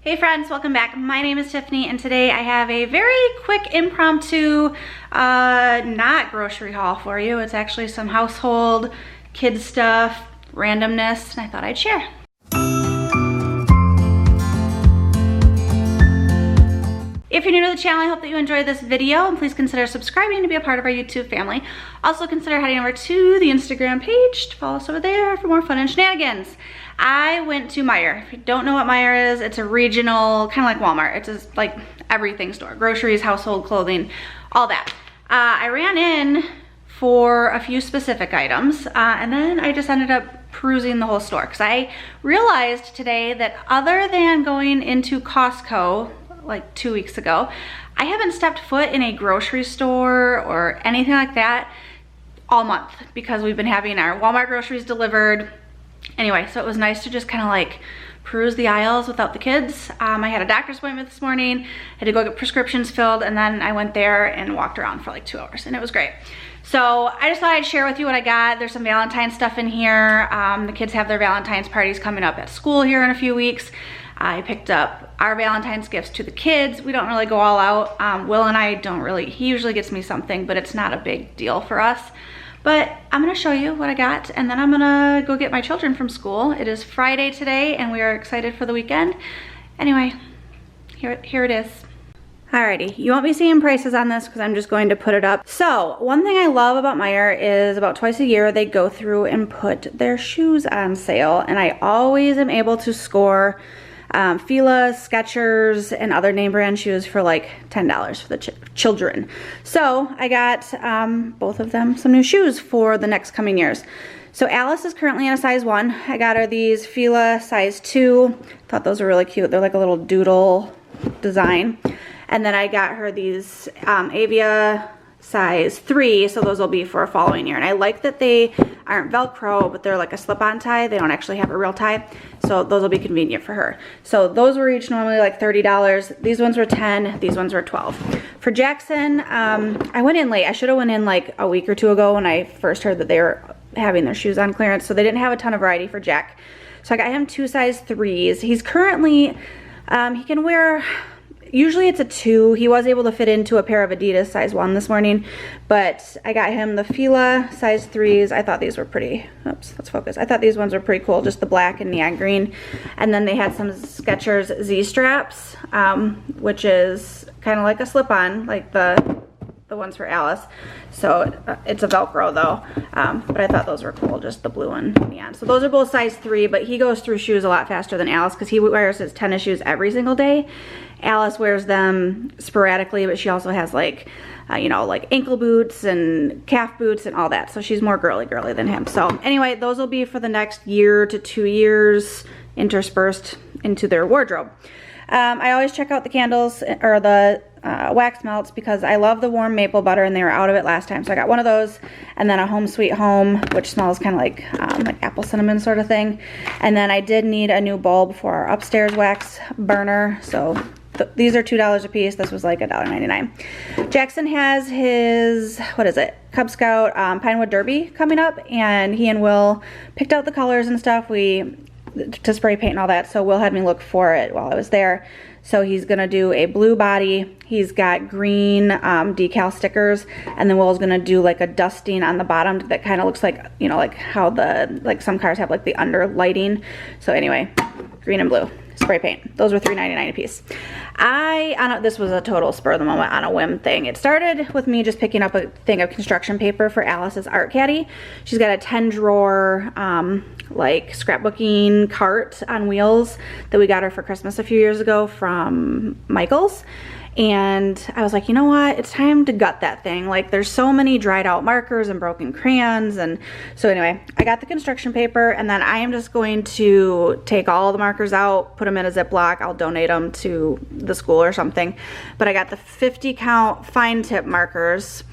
Hey friends, welcome back. My name is Tiffany and today I have a very quick impromptu, not grocery haul for you. It's actually some household, kid stuff, randomness, and I thought I'd share. If you're new to the channel, I hope that you enjoyed this video and please consider subscribing to be a part of our YouTube family. Also consider heading over to the Instagram page to follow us over there for more fun and shenanigans. I went to Meijer. If you don't know what Meijer is, it's a regional, kind of like Walmart. It's just like everything store, groceries, household, clothing, all that. I ran in for a few specific items and then I just ended up perusing the whole store because I realized today that other than going into Costco like 2 weeks ago, I haven't stepped foot in a grocery store or anything like that all month because we've been having our Walmart groceries delivered. Anyway, so it was nice to just kind of like peruse the aisles without the kids. I had a doctor's appointment this morning, had to go get prescriptions filled, and then I went there and walked around for like 2 hours and it was great. So I just thought I'd share with you what I got. There's some Valentine stuff in here. The kids have their Valentine's parties coming up at school here in a few weeks. I picked up our Valentine's gifts to the kids. We don't really go all out. Will and I don't really, he usually gets me something, but it's not a big deal for us. But I'm gonna show you what I got and then I'm gonna go get my children from school. It is Friday today and we are excited for the weekend. Anyway, here it is. Alrighty, you won't be seeing prices on this because I'm just going to put it up. So, one thing I love about Meijer is about twice a year they go through and put their shoes on sale and I always am able to score Fila, Skechers, and other name brand shoes for like $10 for the children. So I got both of them some new shoes for the next coming years. So Alice is currently in a size 1. I got her these Fila size 2. Thought those were really cute. They're like a little doodle design. And then I got her these Avia size 3, so those will be for a following year. And I like that they aren't Velcro, but they're like a slip-on tie. They don't actually have a real tie, so those will be convenient for her. So those were each normally like $30. These ones were 10, these ones were 12. For Jackson, I went in late. I should have went in like a week or 2 ago when I first heard that they were having their shoes on clearance, so they didn't have a ton of variety for Jack. So I got him 2 size 3s. He's currently, he can wear, usually it's a 2. He was able to fit into a pair of Adidas size 1 this morning, but I got him the Fila size 3s. I thought these were pretty, oops, let's focus. I thought these ones were pretty cool, just the black and neon green. And then they had some Skechers Z Straps, which is kind of like a slip-on, like the ones for Alice. So it's a Velcro though, but I thought those were cool, just the blue and neon. So those are both size 3, but he goes through shoes a lot faster than Alice because he wears his tennis shoes every single day. Alice wears them sporadically, but she also has like, you know, like ankle boots and calf boots and all that. So she's more girly than him. So anyway, those will be for the next year to 2 years interspersed into their wardrobe. I always check out the candles or the wax melts because I love the warm maple butter and they were out of it last time. So I got one of those and then a Home Sweet Home, which smells kind of like apple cinnamon sort of thing. And then I did need a new bulb for our upstairs wax burner. So these are $2 a piece. This was like $1.99. Jackson has his, what is it, Cub Scout Pinewood Derby coming up, and he and Will picked out the colors and stuff to spray paint and all that, so Will had me look for it while I was there. So he's gonna do a blue body. He's got green decal stickers, and then Will's gonna do like a dusting on the bottom that kind of looks like, you know, like how some cars have like the under lighting. So anyway, green and blue spray paint. Those were $3.99 a piece. This was a total spur of the moment on a whim thing. It started with me just picking up a thing of construction paper for Alice's art caddy. She's got a 10-drawer like scrapbooking cart on wheels that we got her for Christmas a few years ago from Michael's. And I was like, you know what? It's time to gut that thing. Like, there's so many dried out markers and broken crayons. And so anyway, I got the construction paper and then I am just going to take all the markers out, put them in a Ziploc. I'll donate them to the school or something. But I got the 50 count fine tip markers.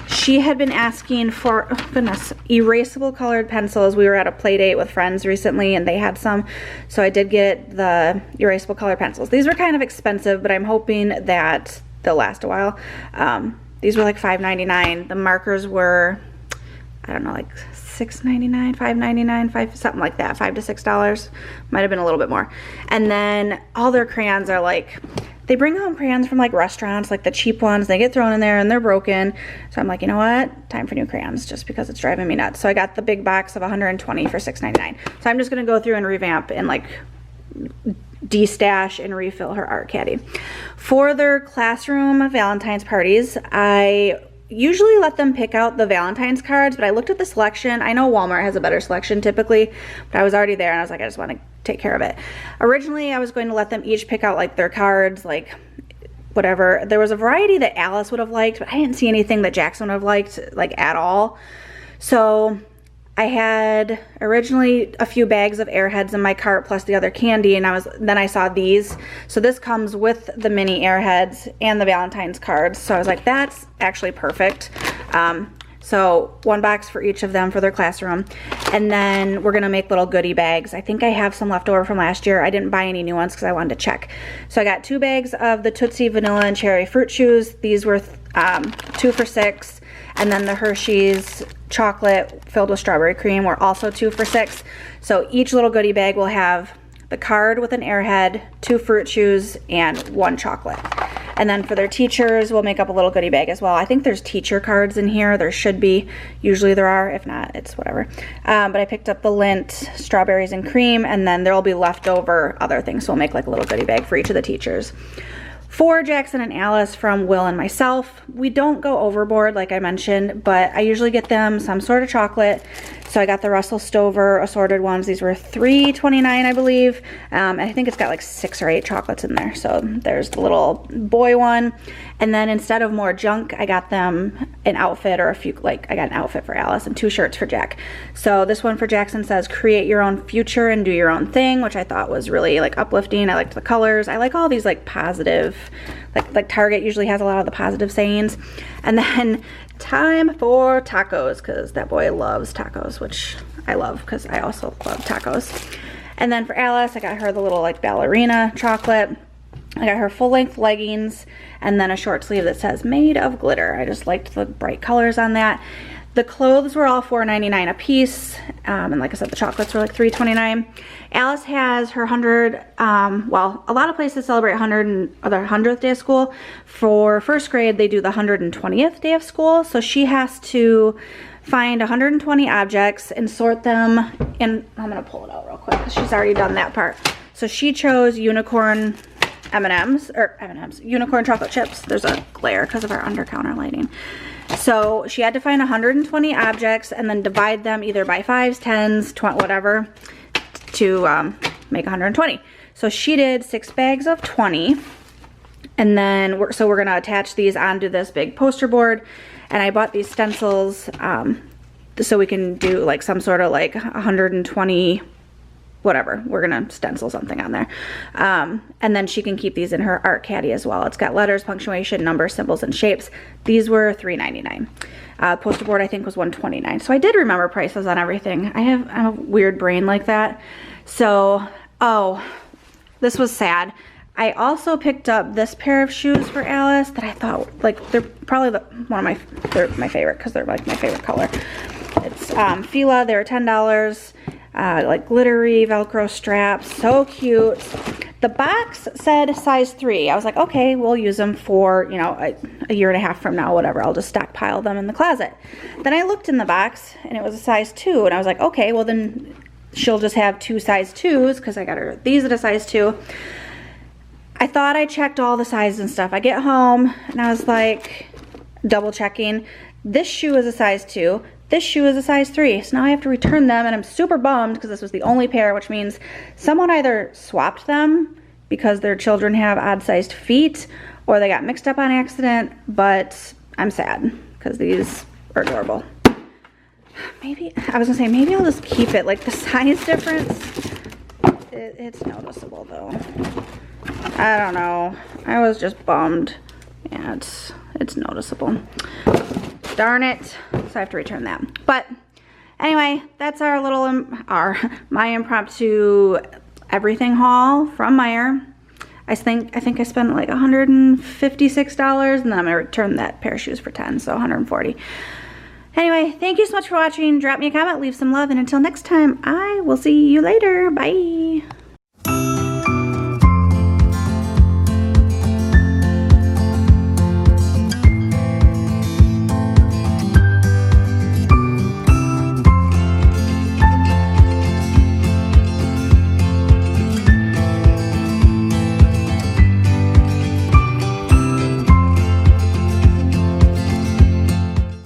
She had been asking for, oh goodness, erasable colored pencils. We were at a play date with friends recently and they had some, so I did get the erasable colored pencils. These were kind of expensive, but I'm hoping that they'll last a while. These were like $5.99. The markers were, I don't know, like $6.99, $5.99, something like that, $5 to $6. Might have been a little bit more. And then all their crayons are like, they bring home crayons from like restaurants, like the cheap ones. They get thrown in there and they're broken. So I'm like, you know what? Time for new crayons, just because it's driving me nuts. So I got the big box of 120 for $6.99. So I'm just gonna go through and revamp and like de-stash and refill her art caddy. For their classroom Valentine's parties, I usually let them pick out the Valentine's cards, but I looked at the selection. I know Walmart has a better selection typically, but I was already there and I was like, I just want to take care of it. Originally, I was going to let them each pick out like their cards, like whatever. There was a variety that Alice would have liked, but I didn't see anything that Jackson would have liked like at all. So I had originally a few bags of Airheads in my cart plus the other candy, and then I saw these. So this comes with the mini Airheads and the Valentine's cards. So I was like, that's actually perfect. So one box for each of them for their classroom. And then we're gonna make little goodie bags. I think I have some left over from last year. I didn't buy any new ones because I wanted to check. So I got 2 bags of the Tootsie Vanilla and Cherry Fruit Chews. These were 2 for $6. And then the Hershey's chocolate filled with strawberry cream were also 2 for $6. So each little goodie bag will have the card with an Airhead, 2 fruit chews, and 1 chocolate. And then for their teachers, we'll make up a little goodie bag as well. I think there's teacher cards in here. There should be. Usually there are. If not, it's whatever. But I picked up the Lindt strawberries and cream, and then there will be leftover other things. So we'll make like a little goodie bag for each of the teachers. For Jackson and Alice from Will and myself, we don't go overboard like I mentioned, but I usually get them some sort of chocolate. So I got the Russell Stover assorted ones. These were $3.29, I believe. And I think it's got like 6 or 8 chocolates in there. So there's the little boy one. And then instead of more junk, I got them an outfit or a few, like I got an outfit for Alice and 2 shirts for Jack. So this one for Jackson says, create your own future and do your own thing, which I thought was really like uplifting. I liked the colors. I like all these like positive, like Target usually has a lot of the positive sayings. And then time for tacos, because that boy loves tacos, which I love because I also love tacos. And then for Alice, I got her the little like ballerina chocolate. I got her full-length leggings and then a short sleeve that says made of glitter. I just liked the bright colors on that. The clothes were all $4.99 a piece, and like I said, the chocolates were like $3.29. Alice has her 100, well, a lot of places celebrate 100th day of school. For first grade, they do the 120th day of school, so she has to find 120 objects and sort them in, I'm gonna pull it out real quick because she's already done that part. So she chose unicorn unicorn chocolate chips. There's a glare because of our under-counter lighting. So she had to find 120 objects and then divide them either by 5s, 10s, 20, whatever, to make 120. So she did 6 bags of 20. And then, we're gonna attach these onto this big poster board. And I bought these stencils so we can do like some sort of like 120, whatever. We're gonna stencil something on there. And then she can keep these in her art caddy as well. It's got letters, punctuation, numbers, symbols, and shapes. These were $3.99. Poster board I think was $129. So I did remember prices on everything. I have a weird brain like that. So, oh, this was sad. I also picked up this pair of shoes for Alice that I thought, like, they're probably they're my favorite because they're like my favorite color. It's Fila, they were $10. Like glittery Velcro straps, so cute. The box said size 3. I was like, okay, we'll use them for, you know, a year and a half from now, whatever. I'll just stockpile them in the closet. Then I looked in the box and it was a size 2, and I was like, okay, well then she'll just have 2 size 2s because I got her these at a size 2. I thought I checked all the sizes and stuff. I get home and I was like double checking. This shoe is a size 2. This shoe is a size 3, so now I have to return them, and I'm super bummed because this was the only pair, which means someone either swapped them because their children have odd-sized feet, or they got mixed up on accident, but I'm sad because these are adorable. Maybe, I was gonna say, maybe I'll just keep it. Like the size difference, it's noticeable though. I don't know. I was just bummed. Yeah, it's noticeable. Darn it. So I have to return that. But anyway, that's our little, my impromptu everything haul from Meijer. I think I spent like $156, and then I'm gonna return that pair of shoes for $10, so $140. Anyway, thank you so much for watching. Drop me a comment, leave some love, and until next time, I will see you later. Bye.